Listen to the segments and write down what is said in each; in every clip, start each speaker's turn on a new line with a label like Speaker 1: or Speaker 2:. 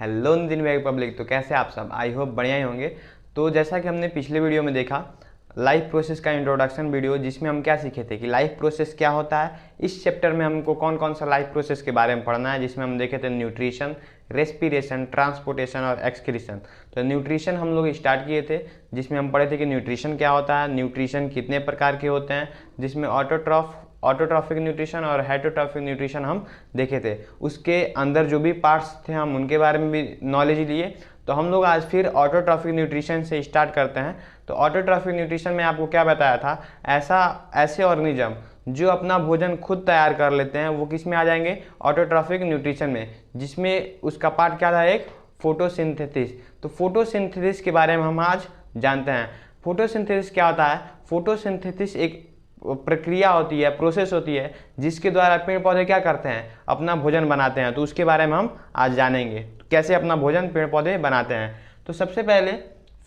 Speaker 1: Hello दिन bag public. तो कैसे आप सब, आई होप बढ़िया ही होंगे। तो जैसा कि हमने पिछले वीडियो में देखा लाइफ प्रोसेस का इंट्रोडक्शन वीडियो, जिसमें हम क्या सीखे थे कि लाइफ प्रोसेस क्या होता है। इस चैप्टर में हमको कौन कौन सा लाइफ प्रोसेस के बारे में पढ़ना है, जिसमें हम देखे थे न्यूट्रिशन, रेस्पिरेशन, ट्रांसपोर्टेशन और एक्सक्रीशन। तो न्यूट्रिशन हम लोग स्टार्ट किए थे, जिसमें हम पढ़े थे कि न्यूट्रिशन क्या होता है, न्यूट्रिशन कितने प्रकार के होते हैं, जिसमें ऑटोट्रॉफिक न्यूट्रिशन और हेटरोट्रॉफिक न्यूट्रिशन हम देखे थे। उसके अंदर जो भी पार्ट्स थे हम उनके बारे में भी नॉलेज लिए। तो हम लोग आज फिर ऑटोट्रॉफिक न्यूट्रिशन से स्टार्ट करते हैं। तो ऑटोट्रॉफिक न्यूट्रिशन में आपको क्या बताया था, ऐसे ऑर्गेनिज्म जो अपना भोजन खुद तैयार कर लेते हैं वो किस में आ जाएंगे, ऑटोट्रॉफिक न्यूट्रिशन में, जिसमें उसका पार्ट क्या था, एक फोटोसिंथेसिस। तो फोटोसिंथेसिस के बारे में हम आज जानते हैं। फोटोसिंथेसिस क्या होता है? फोटोसिंथेसिस एक प्रक्रिया होती है, प्रोसेस होती है, जिसके द्वारा पेड़ पौधे क्या करते हैं, अपना भोजन बनाते हैं। तो उसके बारे में हम आज जानेंगे कैसे अपना भोजन पेड़ पौधे बनाते हैं। तो सबसे पहले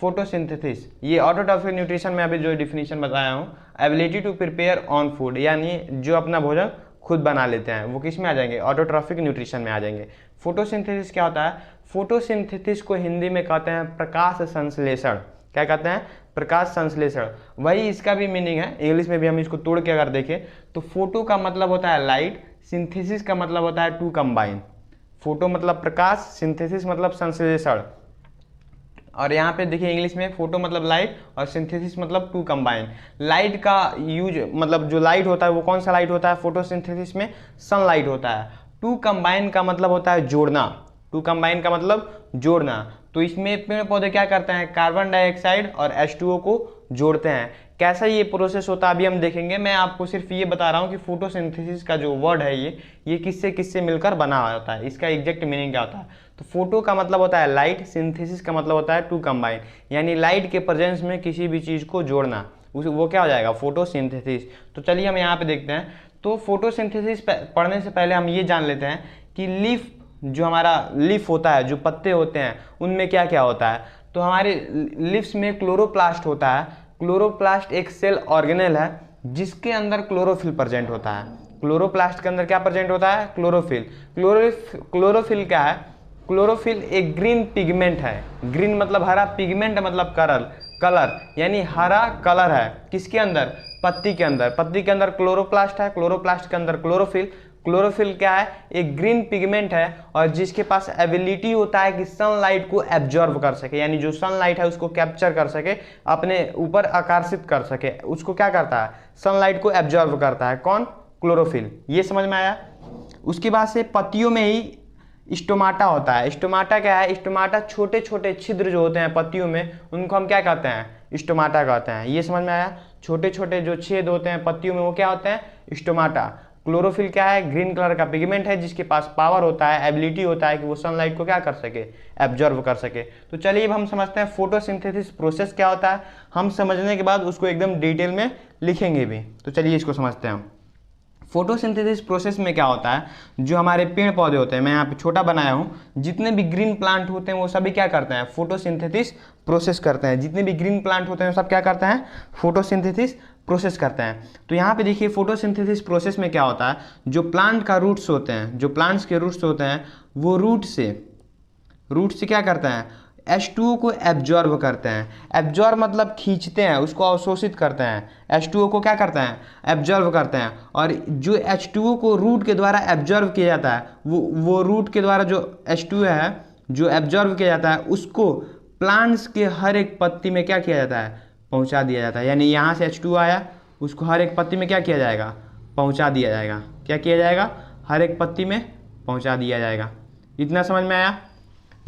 Speaker 1: फोटोसिंथेसिस, ये ऑटोट्रॉफिक न्यूट्रिशन में अभी जो डिफिनीशन बताया हूँ, ability to prepare own food, यानी जो अपना भोजन खुद बना लेते हैं, वो किस में आ जाएंगे, ऑटोट्रॉफिक न्यूट्रिशन में आ जाएंगे। फोटोसिंथेसिस क्या होता है? फोटोसिंथेसिस को हिंदी में कहते हैं प्रकाश संश्लेषण। क्या कहते हैं? प्रकाश संश्लेषण। वही इसका भी मीनिंग है, इंग्लिश में भी हम इसको तोड़ के अगर देखें तो फोटो का मतलब होता है लाइट, सिंथेसिस का मतलब होता है टू कंबाइन। फोटो मतलब प्रकाश, सिंथेसिस मतलब संश्लेषण। और यहाँ पे देखिए इंग्लिश में फोटो मतलब लाइट और सिंथेसिस मतलब टू कंबाइन। लाइट का यूज मतलब जो लाइट होता है वो कौन सा लाइट होता है फोटोसिंथेसिस में? सनलाइट होता है। टू कंबाइन का मतलब होता है जोड़ना। टू कंबाइन का मतलब जोड़ना। तो इसमें पेड़ पौधे क्या करते हैं, कार्बन डाइऑक्साइड और H2O को जोड़ते हैं। कैसा ये प्रोसेस होता है अभी हम देखेंगे। मैं आपको सिर्फ ये बता रहा हूँ कि फोटोसिंथेसिस का जो वर्ड है ये किससे किससे मिलकर बना होता है, इसका एग्जैक्ट मीनिंग क्या होता है। तो फोटो का मतलब होता है लाइट, सिंथेसिस का मतलब होता है टू कंबाइन, यानी लाइट के प्रेजेंस में किसी भी चीज़ को जोड़ना, वो क्या हो जाएगा, फोटोसिंथेसिस। तो चलिए हम यहाँ पे देखते हैं। तो फोटोसिंथेसिस पढ़ने से पहले हम ये जान लेते हैं कि लीफ, जो हमारा लीफ होता है, जो पत्ते होते हैं, उनमें क्या क्या होता है। तो हमारे लीव्स में क्लोरोप्लास्ट होता है। क्लोरोप्लास्ट एक सेल ऑर्गेनेल है जिसके अंदर क्लोरोफिल प्रेजेंट होता है। क्लोरोप्लास्ट के अंदर क्या प्रेजेंट होता है, क्लोरोफिल। क्लोरोफिल क्या है? क्लोरोफिल एक ग्रीन पिगमेंट है। ग्रीन मतलब हरा, पिगमेंट मतलब कलर, यानी हरा कलर है किसके अंदर, पत्ती के अंदर। पत्ती के अंदर क्लोरोप्लास्ट है, क्लोरोप्लास्ट के अंदर क्लोरोफिल। क्लोरोफिल क्या है? एक ग्रीन पिगमेंट है और जिसके पास एबिलिटी होता है कि सनलाइट को एब्जॉर्ब कर सके, यानी जो सनलाइट है उसको कैप्चर कर सके, अपने ऊपर आकर्षित कर सके। उसको क्या करता है, सनलाइट को एब्जॉर्ब करता है। कौन? क्लोरोफिल। ये समझ में आया। उसके बाद से पत्तियों में ही स्टोमाटा होता है। स्टोमाटा क्या है? स्टोमाटा छोटे छोटे छिद्र जो होते हैं पत्तियों में, उनको हम क्या कहते हैं, स्टोमाटा कहते हैं। ये समझ में आया। छोटे छोटे जो छेद होते हैं पत्तियों में वो क्या होते हैं, स्टोमाटा। क्लोरोफिल क्या है? ग्रीन कलर का पिगमेंट है जिसके पास पावर होता है, एबिलिटी होता है कि वो सनलाइट को क्या कर सके, एब्जॉर्व कर सके। तो चलिए अब हम समझते हैं फोटोसिंथेसिस प्रोसेस क्या होता है। हम समझने के बाद उसको एकदम डिटेल में लिखेंगे भी। तो चलिए इसको समझते हैं हम। फोटोसिंथेसिस प्रोसेस में क्या होता है, जो हमारे पेड़ पौधे होते हैं, मैं यहाँ पे छोटा बनाया हूँ, जितने भी ग्रीन प्लांट होते हैं वो सभी क्या करते हैं, फोटोसिंथेसिस प्रोसेस करते हैं। जितने भी ग्रीन प्लांट होते हैं सब क्या करते हैं, फोटोसिंथेसिस प्रोसेस करते हैं। तो यहाँ पे देखिए फोटोसिंथेसिस प्रोसेस में क्या होता है, जो प्लांट का रूट्स होते हैं, जो प्लांट्स के रूट्स होते हैं, वो रूट से क्या करते हैं, H2O को एब्जॉर्ब करते हैं। एब्जॉर्ब मतलब खींचते हैं, उसको अवशोषित करते हैं। H2O को क्या करते हैं, एब्जॉर्ब करते हैं। और जो H2O को रूट के द्वारा एब्जॉर्ब किया जाता है, वो रूट के द्वारा जो H2O है जो एब्जॉर्ब किया जाता है, उसको प्लांट्स के हर एक पत्ती में क्या किया जाता है, पहुंचा दिया जाता है। यानी यहाँ से H2O आया, उसको हर एक पत्ती में क्या किया जाएगा, पहुंचा दिया जाएगा। क्या किया जाएगा, हर एक पत्ती में पहुंचा दिया जाएगा। इतना समझ में आया।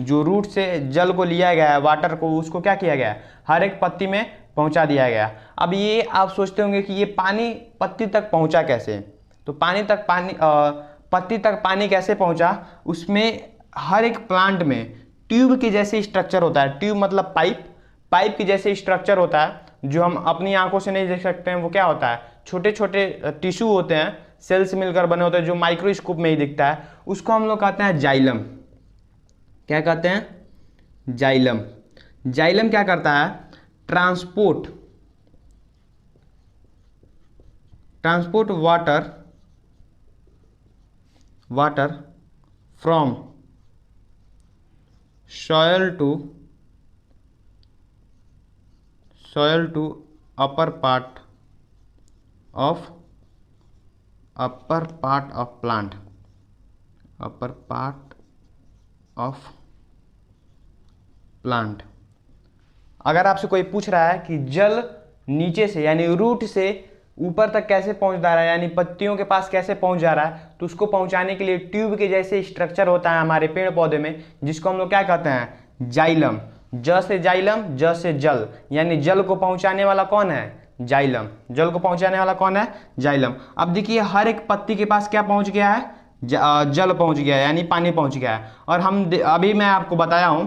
Speaker 1: जो रूट से जल को लिया गया है, वाटर को, उसको क्या किया गया है, हर एक पत्ती में पहुंचा दिया गया। अब ये आप सोचते होंगे कि ये पानी पत्ती तक पहुंचा कैसे। तो पत्ती तक पानी कैसे पहुंचा, उसमें हर एक प्लांट में ट्यूब के जैसे स्ट्रक्चर होता है। ट्यूब मतलब पाइप के जैसे स्ट्रक्चर होता है, जो हम अपनी आंखों से नहीं देख सकते हैं। वो क्या होता है, छोटे छोटे टिश्यू होते हैं, सेल से मिलकर बने होते हैं, जो माइक्रोस्कोप में ही दिखता है। उसको हम लोग कहते हैं जाइलम। क्या कहते हैं, जाइलम। जाइलम क्या करता है, transport water from soil to upper part of plant, upper part of plant। अगर आपसे कोई पूछ रहा है कि जल नीचे से यानी रूट से ऊपर तक कैसे पहुंच जा रहा है, यानी पत्तियों के पास कैसे पहुंच जा रहा है, तो उसको पहुंचाने के लिए ट्यूब के जैसे स्ट्रक्चर होता है हमारे पेड़ पौधे में, जिसको हम लोग क्या कहते हैं, जाइलम। ज से जाइलम, ज से जल, यानी जल को पहुंचाने वाला कौन है, जाइलम। जल को पहुंचाने वाला कौन है, जाइलम। अब देखिए हर एक पत्ती के पास क्या पहुंच गया है, जल पहुंच गया है, यानी पानी पहुंच गया है। और अभी मैं आपको बताया हूं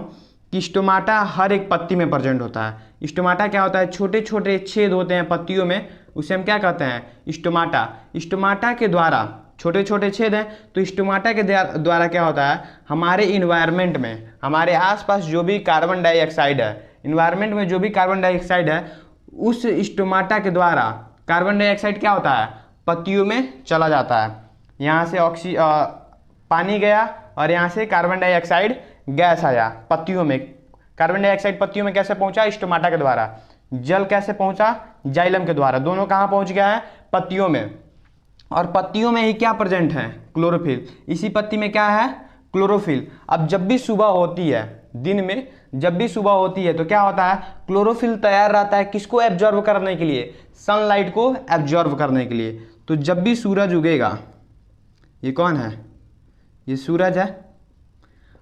Speaker 1: कि स्टोमाटा हर एक पत्ती में प्रेजेंट होता है। स्टोमाटा क्या होता है, छोटे छोटे छेद होते हैं पत्तियों में, उसे हम क्या कहते हैं, स्टोमाटा। स्टोमाटा के द्वारा, छोटे छोटे छेद हैं तो स्टोमाटा के द्वारा क्या होता है, हमारे इन्वायरमेंट में, हमारे आसपास जो भी कार्बन डाइऑक्साइड है, इन्वायरमेंट में जो भी कार्बन डाइऑक्साइड है, उस स्टोमाटा के द्वारा कार्बन डाइऑक्साइड क्या होता है, पत्तियों में चला जाता है। यहाँ से पानी गया और यहाँ से कार्बन डाइऑक्साइड गैस आया पत्तियों में। कार्बन डाइऑक्साइड पत्तियों में कैसे पहुंचा, स्टोमाटा के द्वारा। जल कैसे पहुंचा, जाइलम के द्वारा। दोनों कहाँ पहुंच गया है, पत्तियों में। और पत्तियों में ही क्या प्रेजेंट है, क्लोरोफिल। इसी पत्ती में क्या है, क्लोरोफिल। अब जब भी सुबह होती है, दिन में जब भी सुबह होती है तो क्या होता है, क्लोरोफिल तैयार रहता है किसको एब्जॉर्व करने के लिए, सनलाइट को एब्जॉर्व करने के लिए। तो जब भी सूरज उगेगा, ये कौन है, ये सूरज है।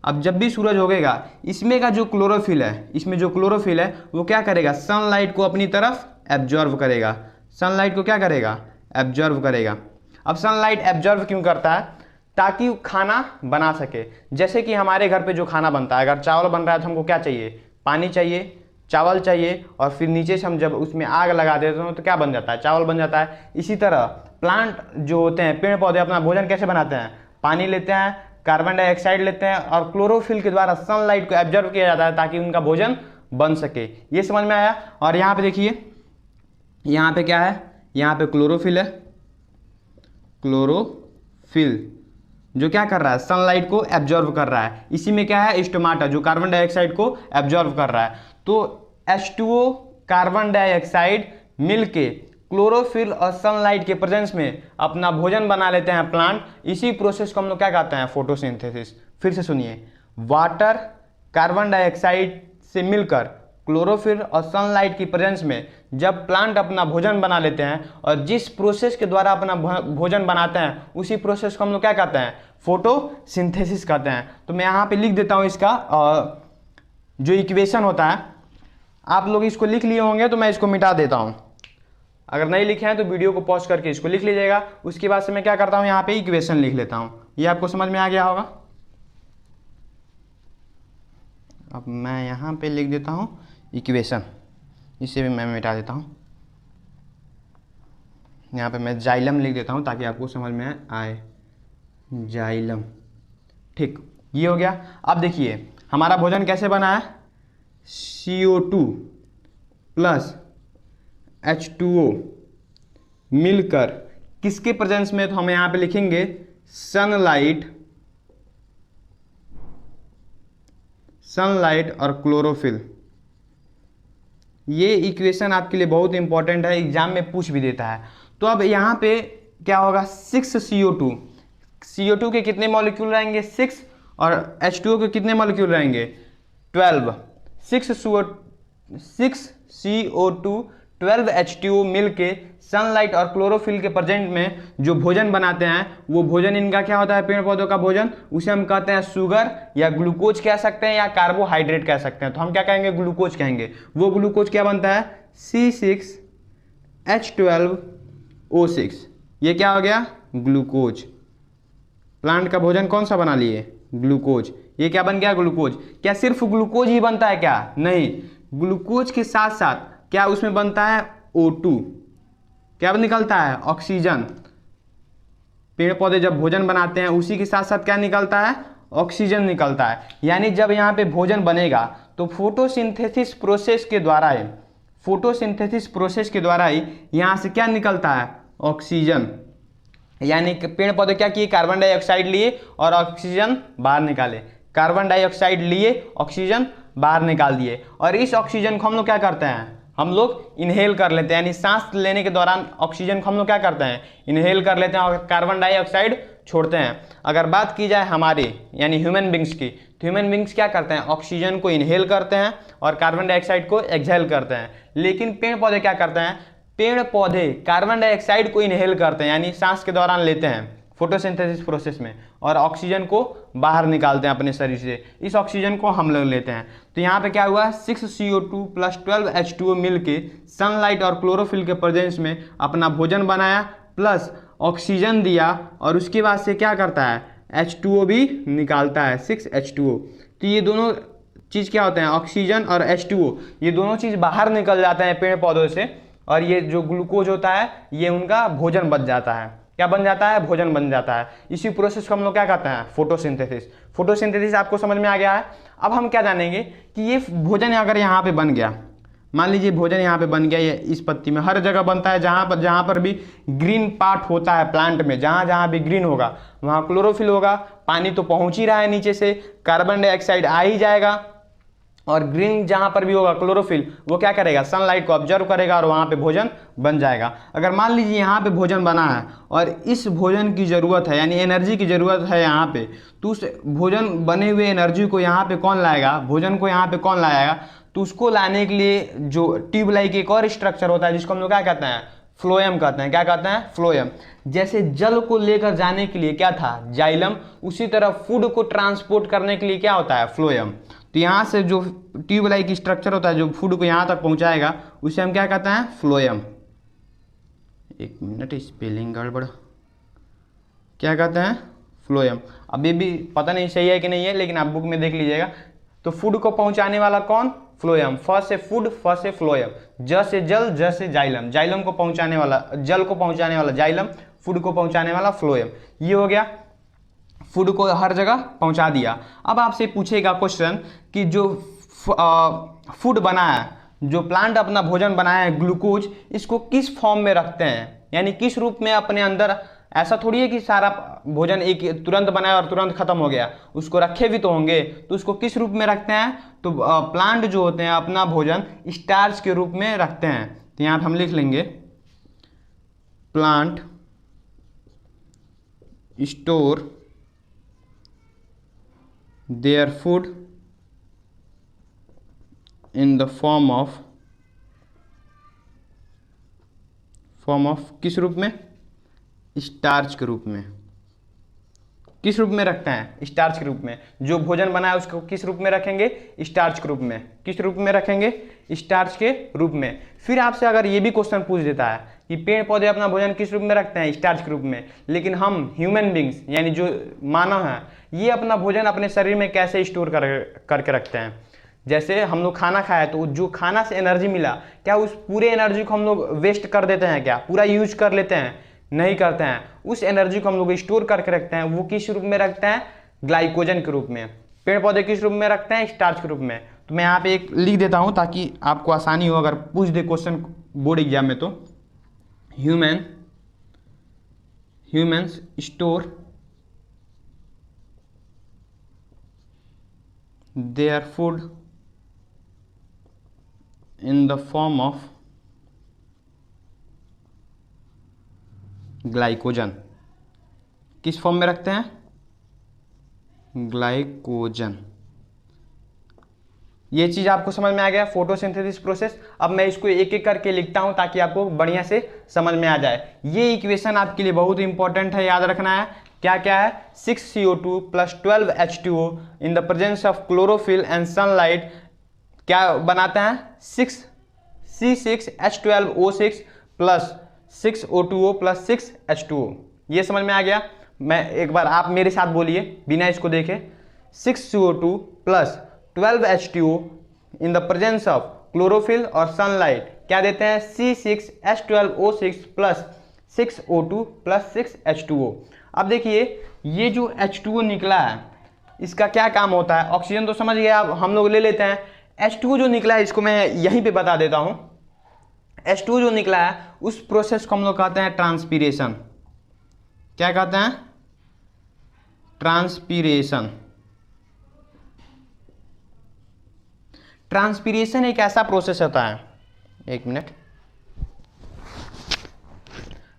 Speaker 1: अब जब भी सूरज उगेगा, इसमें का जो क्लोरोफिल है, इसमें जो क्लोरोफिल है वो क्या करेगा, सनलाइट को अपनी तरफ एब्जॉर्व करेगा। सनलाइट को क्या करेगा, एब्जॉर्व करेगा। अब सनलाइट एब्जॉर्व क्यों करता है, ताकि खाना बना सके। जैसे कि हमारे घर पे जो खाना बनता है, अगर चावल बन रहा है तो हमको क्या चाहिए, पानी चाहिए, चावल चाहिए, और फिर नीचे से हम जब उसमें आग लगा देते हैं तो क्या बन जाता है, चावल बन जाता है। इसी तरह प्लांट जो होते हैं, पेड़ पौधे, अपना भोजन कैसे बनाते हैं, पानी लेते हैं, कार्बन डाइऑक्साइड लेते हैं, और क्लोरोफिल के द्वारा सनलाइट को एब्जॉर्व किया जाता है ताकि उनका भोजन बन सके। ये समझ में आया। और यहाँ पे देखिए, यहाँ पे क्या है, यहाँ पे क्लोरोफिल है। क्लोरोफिल जो क्या कर रहा है, सनलाइट को एब्जॉर्व कर रहा है। इसी में क्या है, स्टोमाटा जो कार्बन डाइऑक्साइड को एब्जॉर्व कर रहा है। तो H2O कार्बन डाइऑक्साइड मिलके क्लोरोफिल और सनलाइट के प्रेजेंस में अपना भोजन बना लेते हैं प्लांट। इसी प्रोसेस को हम लोग क्या कहते हैं, फोटोसिंथेसिस। फिर से सुनिए, वाटर कार्बन डाइऑक्साइड से मिलकर क्लोरोफिल और सनलाइट की प्रेजेंस में जब प्लांट अपना भोजन बना लेते हैं, और जिस प्रोसेस के द्वारा अपना भोजन बनाते हैं उसी प्रोसेस को हम लोग क्या कहते हैं, फोटोसिंथेसिस कहते हैं। तो मैं यहाँ पे लिख देता हूँ इसका जो इक्वेशन होता है, आप लोग इसको लिख लिए होंगे तो मैं इसको मिटा देता हूँ। अगर नहीं लिखे हैं तो वीडियो को पॉज करके इसको लिख लीजिएगा। उसके बाद से मैं क्या करता हूँ, यहाँ पे इक्वेशन लिख लेता हूँ। ये आपको समझ में आ गया होगा। अब मैं यहाँ पे लिख देता हूँ इक्वेशन, इसे भी मैं मिटा देता हूँ। यहाँ पे मैं जाइलम लिख देता हूँ ताकि आपको समझ में आए, जाइलम। ठीक, ये हो गया। अब देखिए हमारा भोजन कैसे बना है, CO2 प्लस H2O मिलकर किसके प्रेजेंस में, तो हम यहाँ पे लिखेंगे सनलाइट और क्लोरोफिल। ये इक्वेशन आपके लिए बहुत इंपॉर्टेंट है, एग्जाम में पूछ भी देता है। तो अब यहाँ पे क्या होगा, 6CO2, CO2 के कितने मॉलिक्यूल रहेंगे, 6, और H2O के कितने मॉलिक्यूल रहेंगे, 12। 6CO2 12 H2O मिलके सनलाइट और क्लोरोफिल के प्रेजेंट में जो भोजन बनाते हैं, वो भोजन इनका क्या होता है, पेड़ पौधों का भोजन, उसे हम कहते हैं शुगर या ग्लूकोज कह सकते हैं या कार्बोहाइड्रेट कह सकते हैं। तो हम क्या कहेंगे, ग्लूकोज कहेंगे। वो ग्लूकोज क्या बनता है, C6H12O6। ये क्या हो गया, ग्लूकोज। प्लांट का भोजन कौन सा बना लिए, ग्लूकोज। ये क्या बन गया, ग्लूकोज। क्या सिर्फ ग्लूकोज ही बनता है क्या, नहीं, ग्लूकोज के साथ साथ क्या उसमें बनता है, O2। क्या निकलता है, ऑक्सीजन। पेड़ पौधे जब भोजन बनाते हैं उसी के साथ साथ क्या निकलता है, ऑक्सीजन निकलता है। यानी जब यहाँ पे भोजन बनेगा तो फोटोसिंथेसिस प्रोसेस के द्वारा ही यहाँ से क्या निकलता है, ऑक्सीजन। यानी पेड़ पौधे क्या किए, कार्बन डाइऑक्साइड लिए और ऑक्सीजन बाहर निकाले। कार्बन डाइऑक्साइड लिए, ऑक्सीजन बाहर निकाल दिए, और इस ऑक्सीजन को हम लोग क्या करते हैं, हम लोग इनहेल कर लेते हैं, यानी सांस लेने के दौरान ऑक्सीजन को हम लोग क्या करते हैं, इनहेल कर लेते हैं और कार्बन डाइऑक्साइड छोड़ते हैं। अगर बात की जाए हमारी यानी ह्यूमन बींग्स की, तो ह्यूमन बींग्स क्या करते हैं, ऑक्सीजन को इनहेल करते हैं और कार्बन डाइऑक्साइड को एक्सहेल करते हैं। लेकिन पेड़ पौधे क्या करते हैं, पेड़ पौधे कार्बन डाइऑक्साइड को इनहेल करते हैं, यानी सांस के दौरान लेते हैं फोटोसिंथेसिस प्रोसेस में, और ऑक्सीजन को बाहर निकालते हैं अपने शरीर से। इस ऑक्सीजन को हम लोग लेते हैं। तो यहाँ पे क्या हुआ, 6CO2 + 12H2O मिल के सनलाइट और क्लोरोफिल के प्रेजेंस में अपना भोजन बनाया, प्लस ऑक्सीजन दिया, और उसके बाद से क्या करता है, H2O भी निकालता है, 6H2O। तो ये दोनों चीज़ क्या होते हैं, ऑक्सीजन और H2O, ये दोनों चीज़ बाहर निकल जाते हैं पेड़ पौधों से, और ये जो ग्लूकोज होता है ये उनका भोजन बन जाता है। क्या बन जाता है, भोजन बन जाता है। इसी प्रोसेस को हम लोग क्या कहते हैं, फोटोसिंथेसिस। फोटोसिंथेसिस आपको समझ में आ गया है। अब हम क्या जानेंगे कि ये भोजन अगर यहाँ पे बन गया, मान लीजिए भोजन यहाँ पे बन गया, ये इस पत्ती में हर जगह बनता है, जहाँ पर भी ग्रीन पार्ट होता है प्लांट में, जहाँ भी ग्रीन होगा वहाँ क्लोरोफिल होगा, पानी तो पहुँच ही रहा है नीचे से, कार्बन डाइऑक्साइड आ ही जाएगा, और ग्रीन जहाँ पर भी होगा क्लोरोफिल वो क्या करेगा, सनलाइट को ऑब्जर्व करेगा और वहाँ पे भोजन बन जाएगा। अगर मान लीजिए यहाँ पे भोजन बना है और इस भोजन की ज़रूरत है, यानी एनर्जी की ज़रूरत है यहाँ पे, तो उस भोजन बने हुए एनर्जी को यहाँ पे कौन लाएगा, भोजन को यहाँ पे कौन लाएगा, तो उसको लाने के लिए जो ट्यूब लाइक एक और स्ट्रक्चर होता है जिसको हम लोग क्या कहते हैं, फ्लोएम कहते हैं। क्या कहते हैं, फ्लोएम। जैसे जल को लेकर जाने के लिए क्या था, जाइलम, उसी तरह फूड को ट्रांसपोर्ट करने के लिए क्या होता है, फ्लोएम। तो यहाँ से जो ट्यूब लाइक स्ट्रक्चर होता है जो फूड को यहाँ तक पहुँचाएगा उसे हम क्या कहते हैं, फ्लोएम। एक मिनट, स्पेलिंग गड़बड़, क्या कहते हैं, फ्लोएम। अब ये भी पता नहीं सही है कि नहीं है, लेकिन आप बुक में देख लीजिएगा। तो फूड को पहुँचाने वाला कौन, फ्लोएम। फ से फूड, फ से फ्लोएम, ज से जल, ज से जाइलम। जाइलम को पहुँचाने वाला, जल को पहुँचाने वाला जाइलम, फूड को पहुँचाने वाला फ्लोएम। ये हो गया, फूड को हर जगह पहुंचा दिया। अब आपसे पूछेगा क्वेश्चन कि जो फूड बना है, जो प्लांट अपना भोजन बनाया है ग्लूकोज, इसको किस फॉर्म में रखते हैं, यानी किस रूप में अपने अंदर। ऐसा थोड़ी है कि सारा भोजन एक तुरंत बनाया और तुरंत खत्म हो गया, उसको रखे भी तो होंगे, तो उसको किस रूप में रखते हैं, तो प्लांट जो होते हैं अपना भोजन स्टार्च के रूप में रखते हैं। तो यहाँ हम लिख लेंगे, plant store their food in the form of किस रूप में, स्टार्च के रूप में। किस रूप में रखते हैं, स्टार्च के रूप में। जो भोजन बना है उसको किस रूप में रखेंगे, स्टार्च के रूप में। किस रूप में रखेंगे, स्टार्च के रूप में। फिर आपसे अगर ये भी क्वेश्चन पूछ देता है कि पेड़ पौधे अपना भोजन किस रूप में रखते हैं, स्टार्च के रूप में, लेकिन हम ह्यूमन बींग्स यानी जो मानव हैं, ये अपना भोजन अपने शरीर में कैसे स्टोर करके रखते हैं। जैसे हम लोग खाना खाया तो जो खाना से एनर्जी मिला, क्या उस पूरे एनर्जी को हम लोग वेस्ट कर देते हैं, क्या पूरा यूज कर लेते हैं, नहीं करते हैं। उस एनर्जी को हम लोग स्टोर करके रखते हैं। वो किस रूप में रखते हैं, ग्लाइकोजन के रूप में। पेड़ पौधे किस रूप में रखते हैं, स्टार्च के रूप में। तो मैं यहाँ पे एक लिख देता हूँ ताकि आपको आसानी हो अगर पूछ दे क्वेश्चन बोर्ड एग्जाम में। तो humans store their food in the form of glycogen. किस फॉर्म में रखते हैं, ग्लाइकोजन। ये चीज़ आपको समझ में आ गया, फोटोसिंथेसिस प्रोसेस। अब मैं इसको एक एक करके लिखता हूं ताकि आपको बढ़िया से समझ में आ जाए। ये इक्वेशन आपके लिए बहुत इंपॉर्टेंट है, याद रखना है। क्या क्या है, 6CO2 + 12H2O in the presence of chlorophyll and sunlight क्या बनाता है, 6C6H12O6 + 6O2O + 6H2O। ये समझ में आ गया। मैं एक बार आप मेरे साथ बोलिए बिना इसको देखे, 6CO2 + 12H2O in the presence of chlorophyll और सनलाइट क्या देते हैं, C6H12O6 + 6O2 + 6H2O। अब देखिए ये जो H2O निकला है इसका क्या काम होता है। ऑक्सीजन तो समझ गया, अब हम लोग ले लेते हैं। H2O जो निकला है इसको मैं यहीं पे बता देता हूं। H2O जो निकला है उस प्रोसेस को हम लोग कहते हैं ट्रांसपीरेशन। क्या कहते हैं, ट्रांसपीरेशन। ट्रांसपीरेशन एक ऐसा प्रोसेस होता है, एक मिनट,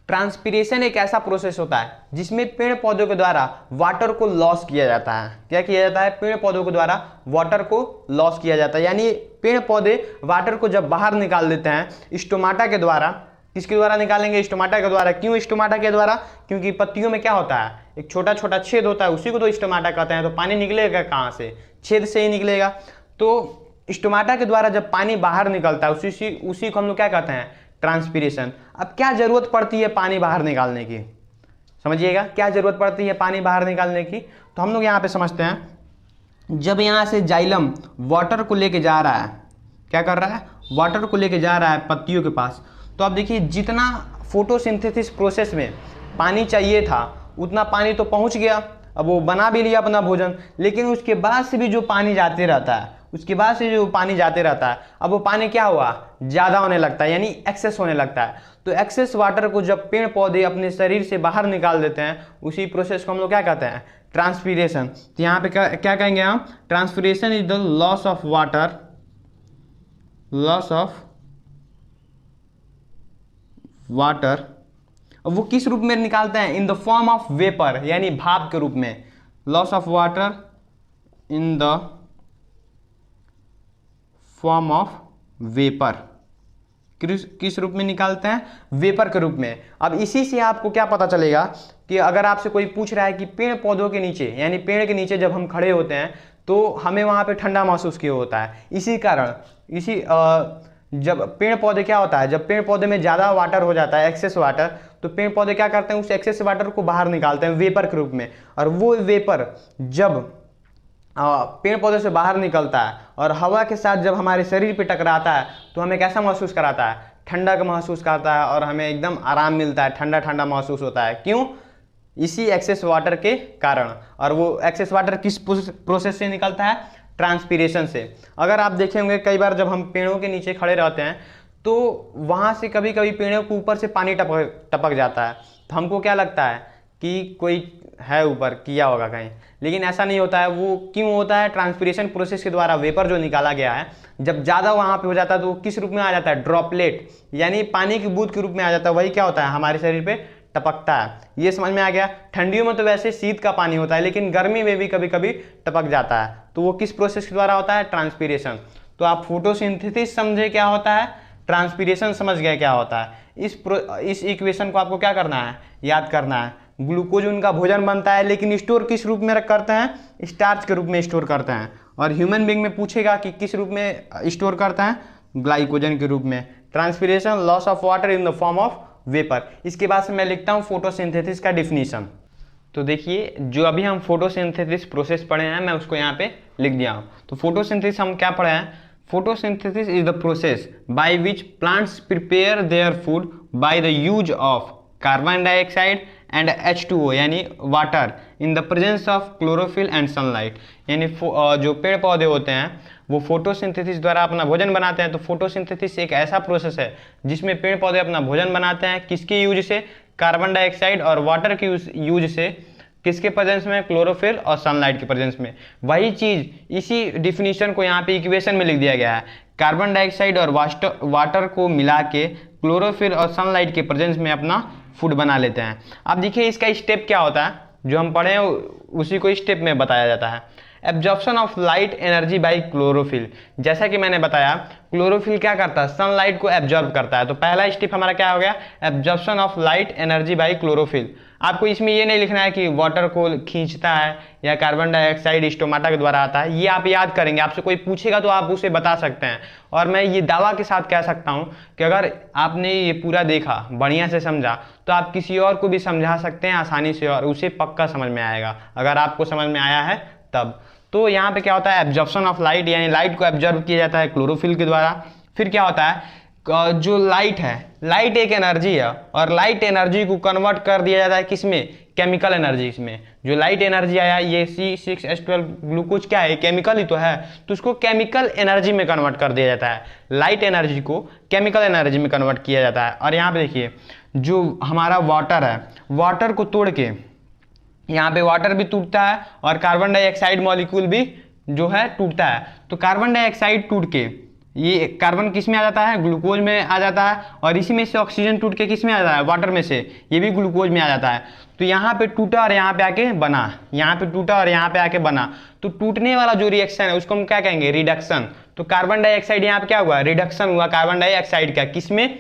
Speaker 1: ट्रांसपीरेशन एक ऐसा प्रोसेस होता है जिसमें पेड़ पौधों के द्वारा वाटर को लॉस किया जाता है। क्या किया जाता है? पेड़ पौधों के द्वारा वाटर को लॉस किया जाता है, यानी पेड़ पौधे वाटर को जब बाहर निकाल देते हैं स्टोमाटा के द्वारा। किसके द्वारा निकालेंगे? स्टोमाटा के द्वारा। क्यों स्टोमाटा के द्वारा? क्योंकि पत्तियों में क्या होता है, एक छोटा छोटा छेद होता है, उसी को तो स्टोमाटा कहते हैं। तो पानी निकलेगा कहाँ से? छेद से ही निकलेगा। तो स्टोमाटा के द्वारा जब पानी बाहर निकलता है उसी को हम लोग क्या कहते हैं? ट्रांसपीरेशन। अब क्या जरूरत पड़ती है पानी बाहर निकालने की? समझिएगा, क्या जरूरत पड़ती है पानी बाहर निकालने की? तो हम लोग यहाँ पे समझते हैं, जब यहाँ से जाइलम वाटर को लेके जा रहा है, क्या कर रहा है? वाटर को लेके जा रहा है पत्तियों के पास। तो अब देखिए, जितना फोटोसिंथेसिस प्रोसेस में पानी चाहिए था उतना पानी तो पहुँच गया, अब वो बना भी लिया अपना भोजन, लेकिन उसके बाद से भी जो पानी जाते रहता है, अब वो पानी क्या हुआ? ज़्यादा होने लगता है, यानी एक्सेस होने लगता है। तो एक्सेस वाटर को जब पेड़ पौधे अपने शरीर से बाहर निकाल देते हैं, उसी प्रोसेस को हम लोग क्या कहते हैं? ट्रांसपीरेशन। तो यहाँ पे क्या कहेंगे हम? Transpiration is the loss of water. अब वो किस रूप में निकालते हैं? In the form of vapour, यानी भाप के रूप में। Loss of water in the form of vapour. किस रूप में निकालते हैं? वेपर के रूप में। अब इसी से आपको क्या पता चलेगा कि अगर आपसे कोई पूछ रहा है कि पेड़ पौधों के नीचे, यानी पेड़ के नीचे जब हम खड़े होते हैं तो हमें वहाँ पे ठंडा महसूस क्यों होता है? इसी कारण, जब पेड़ पौधे क्या होता है, जब पेड़ पौधे में ज़्यादा वाटर हो जाता है, एक्सेस वाटर, तो पेड़ पौधे क्या करते हैं? उस एक्सेस वाटर को बाहर निकालते हैं वेपर के रूप में। और वो वेपर जब पेड़ पौधे से बाहर निकलता है और हवा के साथ जब हमारे शरीर पे टकराता है तो हमें कैसा महसूस कराता है? ठंडा का महसूस करता है, और हमें एकदम आराम मिलता है, ठंडा ठंडा महसूस होता है। क्यों? इसी एक्सेस वाटर के कारण। और वो एक्सेस वाटर किस प्रोसेस से निकलता है? ट्रांसपीरेशन से। अगर आप देखे होंगे कई बार जब हम पेड़ों के नीचे खड़े रहते हैं तो वहाँ से कभी कभी पेड़ों के ऊपर से पानी टपक जाता है, तो हमको क्या लगता है कि कोई है ऊपर, किया होगा कहीं, लेकिन ऐसा नहीं होता है। वो क्यों होता है? ट्रांसपीरेशन प्रोसेस के द्वारा वेपर जो निकाला गया है, जब ज़्यादा वहाँ पे हो जाता है तो किस रूप में आ जाता है? ड्रॉपलेट, यानी पानी की बूंद के रूप में आ जाता है। वही क्या होता है? हमारे शरीर पे टपकता है। ये समझ में आ गया? ठंडियों में तो वैसे शीत का पानी होता है, लेकिन गर्मी में भी कभी कभी टपक जाता है। तो वो किस प्रोसेस के द्वारा होता है? ट्रांसपीरेशन। तो आप फोटोसिंथेसिस समझे क्या होता है, ट्रांसपीरेशन समझ गए क्या होता है। इस इक्वेशन को आपको क्या करना है? याद करना है। ग्लूकोज उनका भोजन बनता है, लेकिन स्टोर किस रूप में करते हैं? स्टार्च के रूप में स्टोर करते हैं। और ह्यूमन बीइंग में पूछेगा कि किस रूप में स्टोर करते हैं? ग्लाइकोजन के रूप में। Transpiration, loss of water in the form of vapour. इसके बाद से मैं लिखता हूँ फोटोसिंथेसिस का डिफिनीशन। तो देखिए, जो अभी हम फोटोसिंथेसिस प्रोसेस पढ़े हैं, मैं उसको यहाँ पे लिख दिया हूँ। तो फोटोसिंथेसिस हम क्या पढ़े हैं? Photosynthesis is the process by which plants prepare their food by the use of carbon dioxide and H2O, यानी water, in the presence of chlorophyll and sunlight. यानी जो पेड़ पौधे होते हैं वो फोटोसिंथेसिस द्वारा अपना भोजन बनाते हैं। तो फोटोसिंथेसिस एक ऐसा प्रोसेस है जिसमें पेड़ पौधे अपना भोजन बनाते हैं। किसके यूज से? कार्बन डाइऑक्साइड और वाटर के यूज से। किसके प्रेजेंस में? क्लोरोफिल और सनलाइट के प्रेजेंस में। वही चीज़, इसी डिफिनीशन को यहाँ पे इक्वेशन में लिख दिया गया है। कार्बन डाइऑक्साइड और वाटर को मिला के क्लोरोफिल और सनलाइट के प्रेजेंस में अपना फूड बना लेते हैं। अब देखिए, इसका स्टेप क्या होता है, जो हम पढ़े हैं उसी को स्टेप में बताया जाता है। Absorption of light energy by chlorophyll. जैसा कि मैंने बताया, क्लोरोफिल क्या करता है? सनलाइट को एब्जॉर्ब करता है। तो पहला स्टेप हमारा क्या हो गया? Absorption of light energy by chlorophyll. आपको इसमें ये नहीं लिखना है कि वाटर को खींचता है या कार्बन डाइऑक्साइड स्टोमाटा के द्वारा आता है। ये आप याद करेंगे, आपसे कोई पूछेगा तो आप उसे बता सकते हैं। और मैं ये दावा के साथ कह सकता हूँ कि अगर आपने ये पूरा देखा, बढ़िया से समझा, तो आप किसी और को भी समझा सकते हैं आसानी से, और उसे पक्का समझ में आएगा अगर आपको समझ में आया है तब। तो यहाँ पे क्या होता है? एब्जॉर्प्शन ऑफ लाइट, यानी लाइट को एब्जॉर्ब किया जाता है क्लोरोफिल के द्वारा। फिर क्या होता है? जो लाइट है, लाइट एक एनर्जी है, और लाइट एनर्जी को कन्वर्ट कर दिया जाता है किसमें? केमिकल एनर्जी में। जो लाइट एनर्जी आया, ये C6H12 ग्लूकोज क्या है? केमिकल ही तो है। तो उसको केमिकल एनर्जी में कन्वर्ट कर दिया जाता है। लाइट एनर्जी को केमिकल एनर्जी में कन्वर्ट किया जाता है। और यहाँ पे देखिए, जो हमारा वाटर है, वाटर को तोड़ के यहाँ पे वाटर भी टूटता है और कार्बन डाइऑक्साइड मॉलिक्यूल भी जो है टूटता है। तो कार्बन डाइऑक्साइड टूट के ये कार्बन किस में आ जाता है, ग्लूकोज में आ जाता है, और इसी में से ऑक्सीजन टूट के किस में आ जाता है, वाटर में से, ये भी ग्लूकोज में आ जाता है। तो यहाँ पे टूटा और यहाँ पे आके बना, यहाँ पे टूटा और यहाँ पे आके बना। तो टूटने वाला जो रिएक्शन है उसको हम क्या कहेंगे, रिडक्शन। तो कार्बन डाइऑक्साइड यहाँ पे क्या हुआ, रिडक्शन हुआ कार्बन डाइऑक्साइड का, किसमें,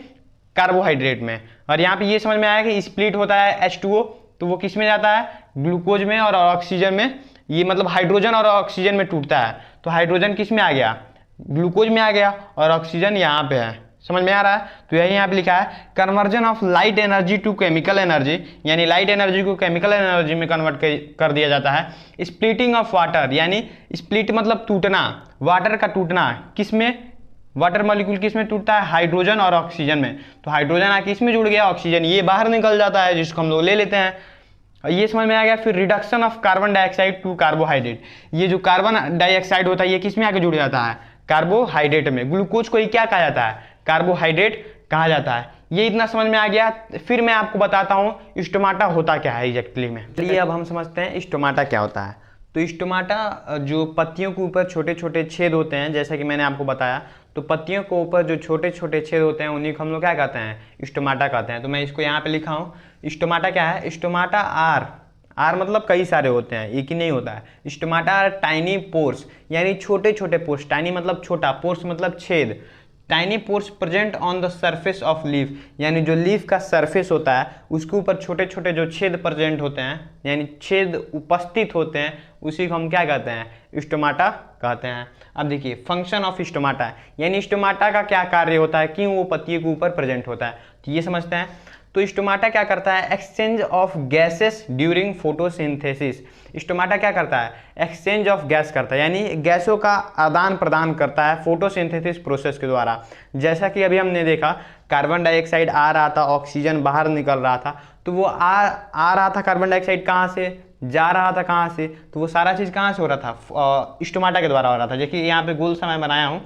Speaker 1: कार्बोहाइड्रेट में। और यहाँ पे ये समझ में आया कि स्प्लिट होता है H2O, तो वो किस में जाता है, ग्लूकोज में और ऑक्सीजन में। ये मतलब हाइड्रोजन और ऑक्सीजन में टूटता है। तो हाइड्रोजन किस में आ गया, ग्लूकोज में आ गया, और ऑक्सीजन यहाँ पे है। समझ में आ रहा है। तो यही यहाँ पे लिखा है conversion of light energy to chemical energy, यानी लाइट एनर्जी को केमिकल एनर्जी में कन्वर्ट कर दिया जाता है। स्प्लिटिंग ऑफ वाटर, यानी स्प्लिट मतलब टूटना, वाटर का टूटना, किस में, वाटर मॉलिक्यूल किस में टूटता है, हाइड्रोजन और ऑक्सीजन में। तो हाइड्रोजन आके इसमें जुड़ गया, ऑक्सीजन ये बाहर निकल जाता है, जिसको हम लोग ले लेते हैं। ये समझ में आ गया। फिर reduction of carbon dioxide to carbohydrate, ये जो कार्बन डाइऑक्साइड होता है ये किस में आके जुड़ जाता है, कार्बोहाइड्रेट में। ग्लूकोज को ही क्या कहा जाता है, कार्बोहाइड्रेट कहा जाता है। ये इतना समझ में आ गया। फिर मैं आपको बताता हूँ स्टोमाटा होता क्या है एग्जैक्टली में। चलिए अब हम समझते हैं स्टोमाटा क्या होता है। तो स्टोमाटा जो पत्तियों के ऊपर छोटे छोटे छेद होते हैं, जैसा कि मैंने आपको बताया, तो पत्तियों के ऊपर जो छोटे छोटे छेद होते हैं उन्हीं को हम लोग क्या कहते हैं, स्टोमाटा कहते हैं। तो मैं इसको यहाँ पे लिखा हूँ। स्टोमाटा क्या है, स्टोमाटा आर मतलब कई सारे होते हैं, एक ही नहीं होता है। स्टोमाटा आर टाइनी पोर्स, यानी छोटे छोटे पोर्स, टाइनी मतलब छोटा, पोर्स मतलब छेद। Tiny pores present on the surface of leaf, यानी जो लीफ का सरफेस होता है उसके ऊपर छोटे छोटे जो छेद प्रेजेंट होते हैं, यानी छेद उपस्थित होते हैं, उसी को हम क्या कहते हैं, स्टोमाटा कहते हैं। अब देखिए फंक्शन ऑफ स्टोमाटा, यानी स्टोमाटा का क्या कार्य होता है, क्यों वो पत्तियों के ऊपर प्रेजेंट होता है, तो ये समझते हैं। तो स्टोमाटा क्या करता है, exchange of gases during photosynthesis. Stomata क्या करता है, एक्सचेंज ऑफ गैस करता है, यानी गैसों का आदान प्रदान करता है फोटोसिंथेसिस प्रोसेस के द्वारा। जैसा कि अभी हमने देखा कार्बन डाइऑक्साइड आ रहा था, ऑक्सीजन बाहर निकल रहा था, तो वो आ रहा था कार्बन डाइऑक्साइड कहाँ से, जा रहा था कहाँ से, तो वो सारा चीज़ कहाँ से हो रहा था, स्टोमाटा के द्वारा हो रहा था। देखिए यहाँ पे गोल सा मैं बनाया हूँ,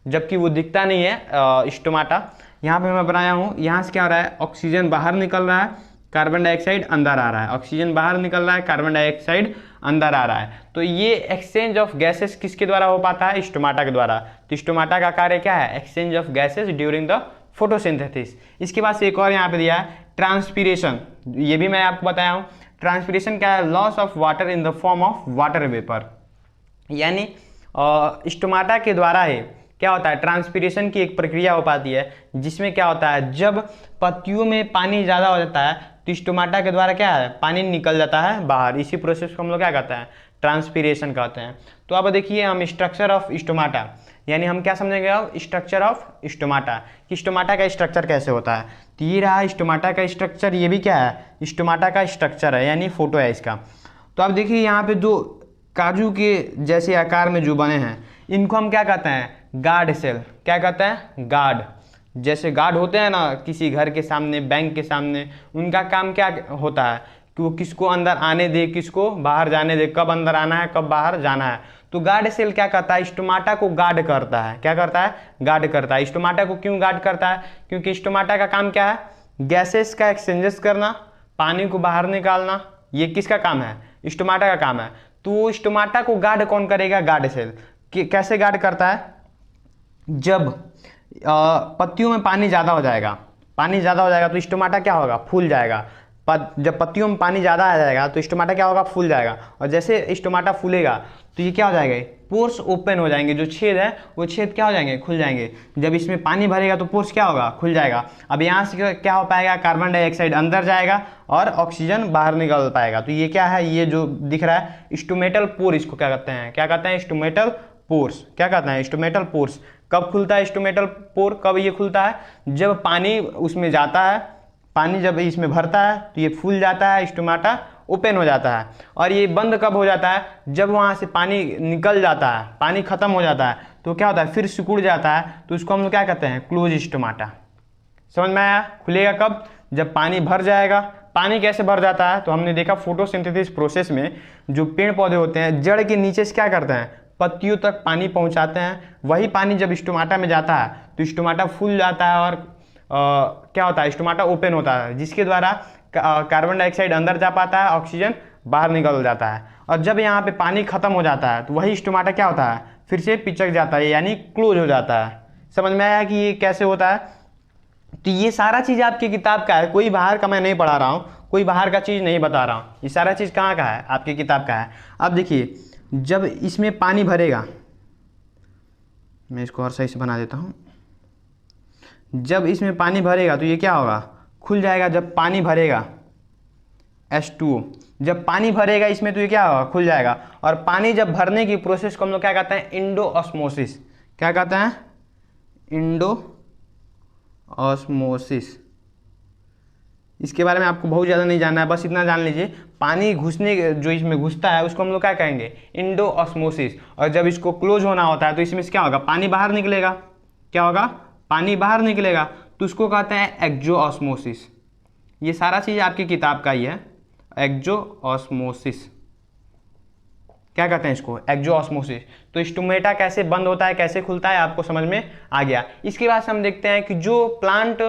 Speaker 1: जबकि वो दिखता नहीं है स्टोमाटा, यहाँ पे मैं बनाया हूँ। यहाँ से क्या हो रहा है, ऑक्सीजन बाहर निकल रहा है, कार्बन डाइऑक्साइड अंदर आ रहा है, ऑक्सीजन बाहर निकल रहा है, कार्बन डाइऑक्साइड अंदर आ रहा है। तो ये एक्सचेंज ऑफ गैसेस किसके द्वारा हो पाता है, स्टोमाटा के द्वारा। तो स्टोमाटा का कार्य क्या है, exchange of gases during the photosynthesis. इसके बाद से एक और यहाँ पे दिया है ट्रांसपीरेशन, ये भी मैं आपको बताया हूँ। ट्रांसपीरेशन क्या है, loss of water in the form of water vapour, यानी स्टोमाटा के द्वारा ही क्या होता है, ट्रांसपीरेशन की एक प्रक्रिया हो पाती है, जिसमें क्या होता है, जब पत्तियों में पानी ज़्यादा हो जाता है तो स्टोमाटा के द्वारा क्या है, पानी निकल जाता है बाहर। इसी प्रोसेस को हम लोग क्या कहते हैं, ट्रांसपीरेशन कहते हैं। तो अब देखिए हम स्ट्रक्चर ऑफ स्टोमाटा, यानी हम क्या समझेंगे अब, स्ट्रक्चर ऑफ स्टोमाटा, कि स्टोमाटा का स्ट्रक्चर कैसे होता है। तो ये रहा स्टोमाटा का स्ट्रक्चर, ये भी क्या है, स्टोमाटा का स्ट्रक्चर है, यानी फोटो है इसका। तो अब देखिए यहाँ पे जो काजू के जैसे आकार में जो बने हैं, इनको हम क्या कहते हैं, गार्ड सेल। क्या कहते हैं, गार्ड। जैसे गार्ड होते हैं ना किसी घर के सामने, बैंक के सामने, उनका काम क्या होता है कि वो किसको अंदर आने दे, किसको बाहर जाने दे, कब अंदर आना है कब बाहर जाना है। तो गार्ड सेल क्या करता है, स्टोमाटा को गार्ड करता है। क्या करता है, गार्ड करता है। स्टोमाटा को क्यों गार्ड करता है, क्योंकि स्टोमाटा का काम क्या है, गैसेस का एक्सचेंजेस करना, पानी को बाहर निकालना, ये किसका काम है, स्टोमाटा का काम है। तो स्टोमाटा को गार्ड कौन करेगा, गार्ड सेल। कैसे गार्ड करता है, जब पत्तियों में पानी ज़्यादा हो जाएगा, पानी ज़्यादा हो जाएगा तो स्टोमाटा क्या होगा, फूल जाएगा। जब पत्तियों में पानी ज़्यादा आ जाएगा तो स्टोमाटा क्या होगा, फूल जाएगा। और जैसे स्टोमाटा फूलेगा तो ये क्या हो जाएगा, पोर्स ओपन हो जाएंगे, जो छेद है वो छेद क्या हो जाएंगे, खुल जाएंगे। जब इसमें पानी भरेगा तो पोर्स क्या होगा, खुल जाएगा। अब यहाँ से क्या हो पाएगा, कार्बन डाइऑक्साइड अंदर जाएगा और ऑक्सीजन बाहर निकल पाएगा। तो ये क्या है, ये जो दिख रहा है स्टोमेटल पोर, इसको क्या कहते हैं, क्या कहते हैं, स्टोमेटल पोर्स। क्या कहते हैं, स्टोमेटल पोर्स। कब खुलता है स्टोमेटल पोर, कब ये खुलता है, जब पानी उसमें जाता है, पानी जब इसमें भरता है तो ये फूल जाता है, स्टोमाटा ओपन हो जाता है। और ये बंद कब हो जाता है, जब वहाँ से पानी निकल जाता है, पानी खत्म हो जाता है, तो क्या होता है, फिर सिकुड़ जाता है, तो उसको हम लोग क्या कहते हैं, क्लोज स्टोमाटा। समझ में आया, खुलेगा कब, जब पानी भर जाएगा। पानी कैसे भर जाता है, तो हमने देखा फोटोसिंथेसिस प्रोसेस में जो पेड़ पौधे होते हैं जड़ के नीचे से क्या करते हैं, पत्तियों तक पानी पहुंचाते हैं। वही पानी जब स्टोमाटा में जाता है तो स्टोमाटा फूल जाता है और क्या होता है, स्टोमाटा ओपन होता है, जिसके द्वारा कार्बन डाइऑक्साइड अंदर जा पाता है, ऑक्सीजन बाहर निकल जाता है। और जब यहाँ पे पानी खत्म हो जाता है तो वही स्टोमाटा क्या होता है, फिर से पिचक जाता है, यानी क्लोज हो जाता है। समझ में आया कि ये कैसे होता है? तो ये सारा चीज़ आपकी किताब का है, कोई बाहर का मैं नहीं पढ़ा रहा हूँ, कोई बाहर का चीज़ नहीं बता रहा हूँ, ये सारा चीज़ कहाँ का है, आपकी किताब का है। अब देखिए, जब इसमें पानी भरेगा, मैं इसको और सही से बना देता हूँ। जब इसमें पानी भरेगा तो ये क्या होगा, खुल जाएगा। जब पानी भरेगा H2O, जब पानी भरेगा इसमें तो ये क्या होगा, खुल जाएगा। और पानी जब भरने की प्रोसेस को हम लोग क्या कहते हैं, इंडो ऑस्मोसिस। क्या कहते हैं, इंडो ऑस्मोसिस। इसके बारे में आपको बहुत ज़्यादा नहीं जानना है, बस इतना जान लीजिए, पानी घुसने जो इसमें घुसता है उसको हम लोग क्या कहेंगे, इंडो ऑस्मोसिस। और जब इसको क्लोज होना होता है तो इसमें से क्या होगा, पानी बाहर निकलेगा। क्या होगा, पानी बाहर निकलेगा, तो उसको कहते हैं एक्जो ऑस्मोसिस। ये सारा चीज़ आपकी किताब का ही है, एक्जो ऑस्मोसिस। क्या कहते हैं इसको, एक्जो ऑस्मोसिस। तो स्टोमेटा कैसे बंद होता है, कैसे खुलता है, आपको समझ में आ गया। इसके बाद से हम देखते हैं कि जो प्लांट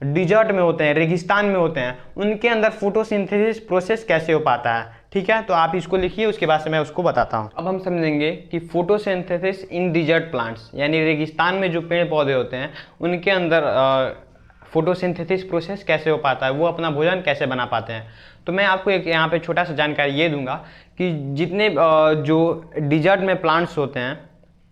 Speaker 1: डिजर्ट में होते हैं, रेगिस्तान में होते हैं, उनके अंदर फोटोसिंथेसिस प्रोसेस कैसे हो पाता है। ठीक है, तो आप इसको लिखिए, उसके बाद से मैं उसको बताता हूँ। अब हम समझेंगे कि फोटोसिंथेसिस इन डिजर्ट प्लांट्स, यानी रेगिस्तान में जो पेड़ पौधे होते हैं उनके अंदर फोटोसिंथेसिस प्रोसेस कैसे हो पाता है, वो अपना भोजन कैसे बना पाते हैं। तो मैं आपको एक यहाँ पे छोटा सा जानकारी ये दूंगा कि जितने जो डिजर्ट में प्लांट्स होते हैं,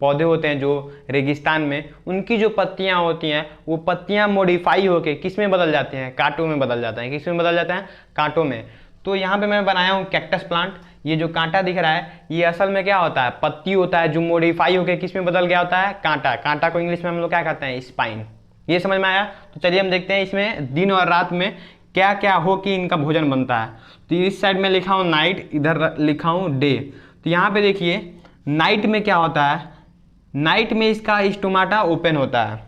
Speaker 1: पौधे होते हैं जो रेगिस्तान में, उनकी जो पत्तियाँ होती हैं वो पत्तियाँ मॉडिफाई होके किस में बदल जाती हैं, कांटों में बदल जाते हैं। किस में बदल जाते हैं, कांटों में। तो यहाँ पे मैं बनाया हूँ कैक्टस प्लांट। ये जो कांटा दिख रहा है ये असल में क्या होता है, पत्ती होता है जो मॉडिफाई होकर किस में बदल गया होता है, कांटा। कांटा को इंग्लिश में हम लोग क्या कहते हैं, स्पाइन। ये समझ में आया? तो चलिए हम देखते हैं इसमें दिन और रात में क्या क्या हो कि इनका भोजन बनता है। तो इस साइड में लिखा हूँ नाइट, इधर लिखा हूँ डे। तो यहाँ पे देखिए नाइट में क्या होता है, नाइट में इसका स्टोमाटा ओपन होता है।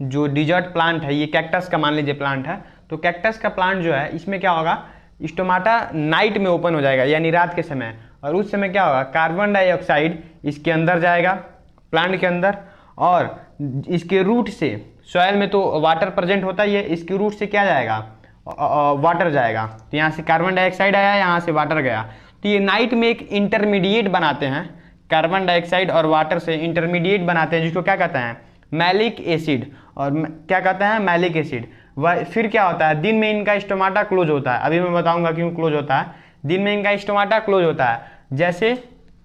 Speaker 1: जो डिजर्ट प्लांट है, ये कैक्टस का मान लीजिए प्लांट है, तो कैक्टस का प्लांट जो है इसमें क्या होगा, स्टोमाटा नाइट में ओपन हो जाएगा, यानी रात के समय। और उस समय क्या होगा, कार्बन डाइऑक्साइड इसके अंदर जाएगा, प्लांट के अंदर, और इसके रूट से, सॉइल में तो वाटर प्रेजेंट होता ही है, इसके रूट से क्या जाएगा, वाटर जाएगा। तो यहाँ से कार्बन डाइऑक्साइड आया, यहाँ से वाटर गया। तो ये नाइट में एक इंटरमीडिएट बनाते हैं, कार्बन डाइऑक्साइड और वाटर से इंटरमीडिएट बनाते हैं, जिसको क्या कहते हैं, मैलिक एसिड। और क्या कहते हैं, मैलिक एसिड। वह फिर क्या होता है, दिन में इनका स्टोमाटा क्लोज होता है। अभी मैं बताऊंगा क्यों क्लोज होता है। दिन में इनका स्टोमाटा क्लोज होता है, जैसे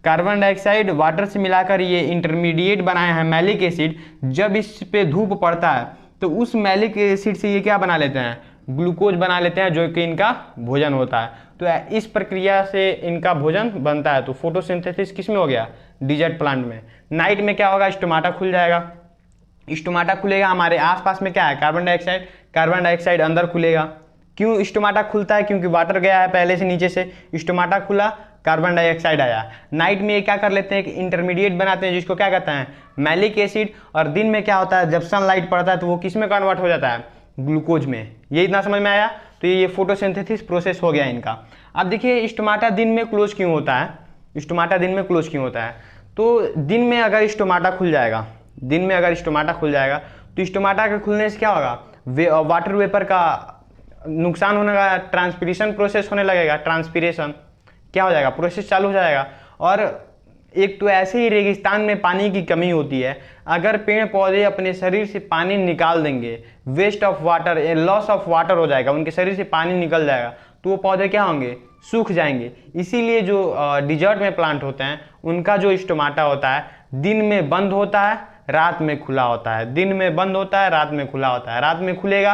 Speaker 1: कार्बन डाइऑक्साइड वाटर से मिलाकर ये इंटरमीडिएट बनाए हैं मैलिक एसिड। जब इस पे धूप पड़ता है तो उस मैलिक एसिड से ये क्या बना लेते हैं, ग्लूकोज बना लेते हैं, जो कि इनका भोजन होता है। तो इस प्रक्रिया से इनका भोजन बनता है। तो फोटोसिंथेसिस किस में हो गया, डिजर्ट प्लांट में। नाइट में क्या होगा, स्टोमाटा खुल जाएगा। स्टोमाटा खुलेगा, हमारे आसपास में क्या है, कार्बन डाइऑक्साइड। कार्बन डाइऑक्साइड अंदर खुलेगा। क्यों स्टोमाटा खुलता है, क्योंकि वाटर गया है पहले से नीचे से, स्टोमाटा खुला, कार्बन डाइऑक्साइड आया। नाइट में ये क्या कर लेते हैं, कि इंटरमीडिएट बनाते हैं, जिसको क्या कहते हैं, मैलिक एसिड। और दिन में क्या होता है, जब सनलाइट पड़ता है तो वो किस में कन्वर्ट हो जाता है, ग्लूकोज में। ये इतना समझ में आया? तो ये फोटोसिंथेसिस प्रोसेस हो गया इनका। अब देखिए स्टोमाटा दिन में क्लोज क्यों होता है, स्टोमाटा दिन में क्लोज क्यों होता है। तो दिन में अगर स्टोमाटा खुल जाएगा, दिन में अगर स्टोमाटा खुल जाएगा तो स्टोमाटा के खुलने से क्या होगा, वाटर वेपर का नुकसान होने का, ट्रांसपिरेशन प्रोसेस होने लगेगा। ट्रांसपिरेशन क्या हो जाएगा, प्रोसेस चालू हो जाएगा। और एक तो ऐसे ही रेगिस्तान में पानी की कमी होती है, अगर पेड़ पौधे अपने शरीर से पानी निकाल देंगे, waste of water, loss of water हो जाएगा, उनके शरीर से पानी निकल जाएगा, तो वो पौधे क्या होंगे, सूख जाएंगे। इसीलिए जो डिजर्ट में प्लांट होते हैं उनका जो स्टोमाटा होता है दिन में बंद होता है, रात में खुला होता है। दिन में बंद होता है, रात में खुला होता है। रात में खुलेगा,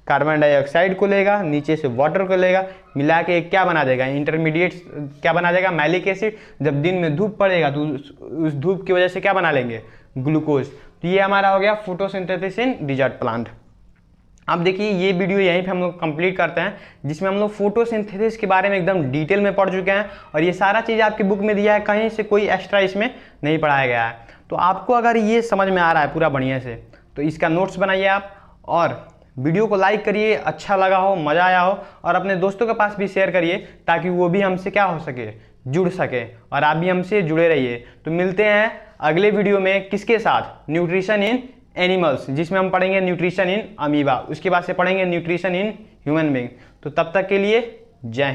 Speaker 1: कार्बन डाइऑक्साइड को लेगा, नीचे से वाटर को लेगा, मिला के क्या बना देगा, इंटरमीडिएट क्या बना देगा, मैलिक एसिड। जब दिन में धूप पड़ेगा तो उस धूप की वजह से क्या बना लेंगे, ग्लूकोज। तो ये हमारा हो गया फोटोसिंथेसिस इन डिजर्ट प्लांट। अब देखिए ये वीडियो यहीं पे हम लोग कंप्लीट करते हैं, जिसमें हम लोग फोटोसिंथेसिस के बारे में एकदम डिटेल में पढ़ चुके हैं। और ये सारा चीज़ आपकी बुक में दिया है, कहीं से कोई एक्स्ट्रा इसमें नहीं पढ़ाया गया है। तो आपको अगर ये समझ में आ रहा है पूरा बढ़िया से, तो इसका नोट्स बनाइए आप, और वीडियो को लाइक करिए, अच्छा लगा हो, मज़ा आया हो, और अपने दोस्तों के पास भी शेयर करिए, ताकि वो भी हमसे क्या हो सके, जुड़ सके, और आप भी हमसे जुड़े रहिए। तो मिलते हैं अगले वीडियो में, किसके साथ, न्यूट्रिशन इन एनिमल्स, जिसमें हम पढ़ेंगे न्यूट्रिशन इन अमीबा, उसके बाद से पढ़ेंगे न्यूट्रिशन इन ह्यूमन बीइंग। तो तब तक के लिए जय हिंद।